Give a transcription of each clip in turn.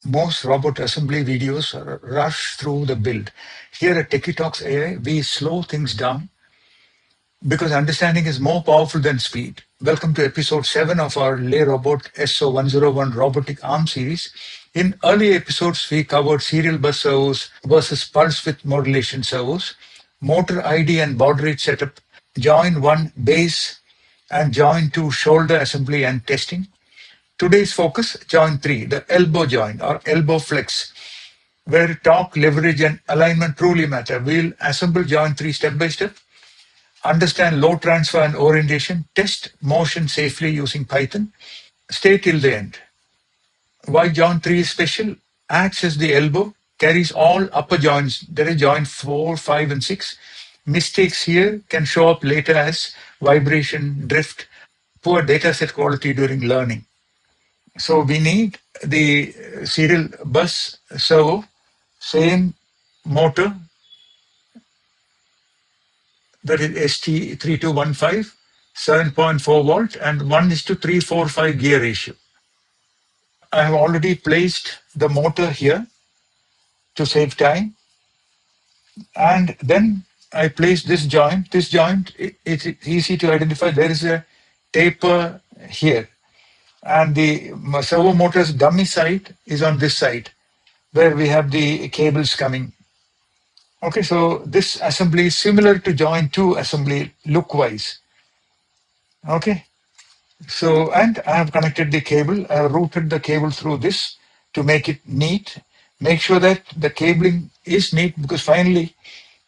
most robot assembly videos rush through the build. Here at TechieTalksAI, we slow things down because understanding is more powerful than speed. Welcome to episode 7 of our LeRobot SO-101 Robotic Arm series. In early episodes, we covered serial bus servos versus pulse width modulation servos, motor ID and baud rate setup, Joint-1 base and Joint-2 shoulder assembly and testing. Today's focus, Joint-3, the elbow joint or elbow flex, where torque, leverage, and alignment truly matter. We'll assemble Joint-3 step by step, understand load transfer and orientation, test motion safely using Python. Stay till the end. Why Joint-3 is special? Acts as the elbow, carries all upper joints. There is joint 4, 5, and 6. Mistakes here can show up later as vibration, drift, poor dataset quality during learning. So we need the serial bus servo, same motor, that is ST3215, 7.4 volt, and 1:345 gear ratio. I have already placed the motor here to save time. And then I place this joint. This joint, it's easy to identify. There is a taper here. And the servo motor's dummy side is on this side, where we have the cables coming. Okay, so this assembly is similar to Joint-2 assembly look-wise. Okay, so, and I have connected the cable. I have routed the cable through this to make it neat. Make sure that the cabling is neat because finally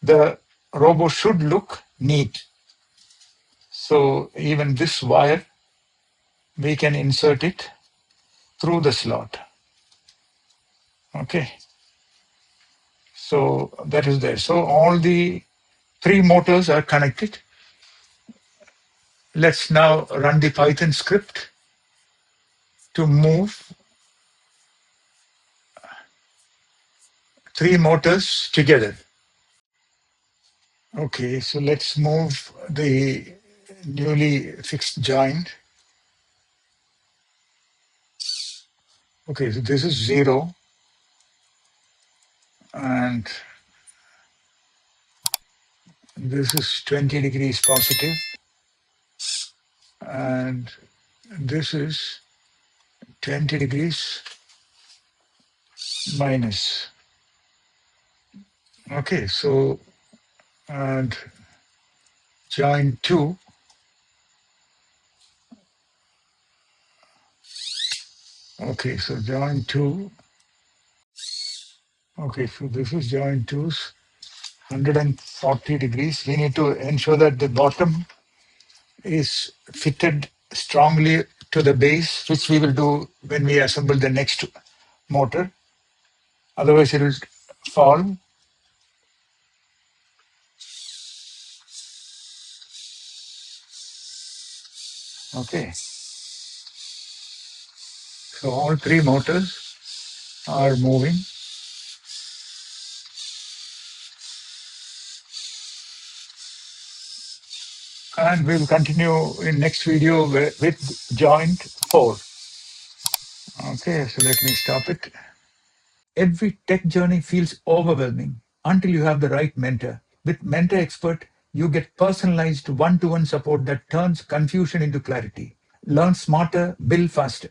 the robo should look neat. So even this wire, we can insert it through the slot. Okay. So that is there. So all the 3 motors are connected. Let's now run the Python script to move 3 motors together. Okay, so let's move the newly fixed joint. Okay, so this is 0. And this is 20 degrees positive. And this is 20 degrees minus. Okay, so, and Joint-2. Okay, so Joint-2. Okay, so this is Joint-2's 140 degrees. We need to ensure that the bottom is fitted strongly to the base, which we will do when we assemble the next motor. Otherwise, it will fall. Okay. So all 3 motors are moving. And we'll continue in next video with Joint-4. Okay, so let me stop it. Every tech journey feels overwhelming until you have the right mentor. With Mentor Expert, you get personalized one-to-one support that turns confusion into clarity. Learn smarter, build faster.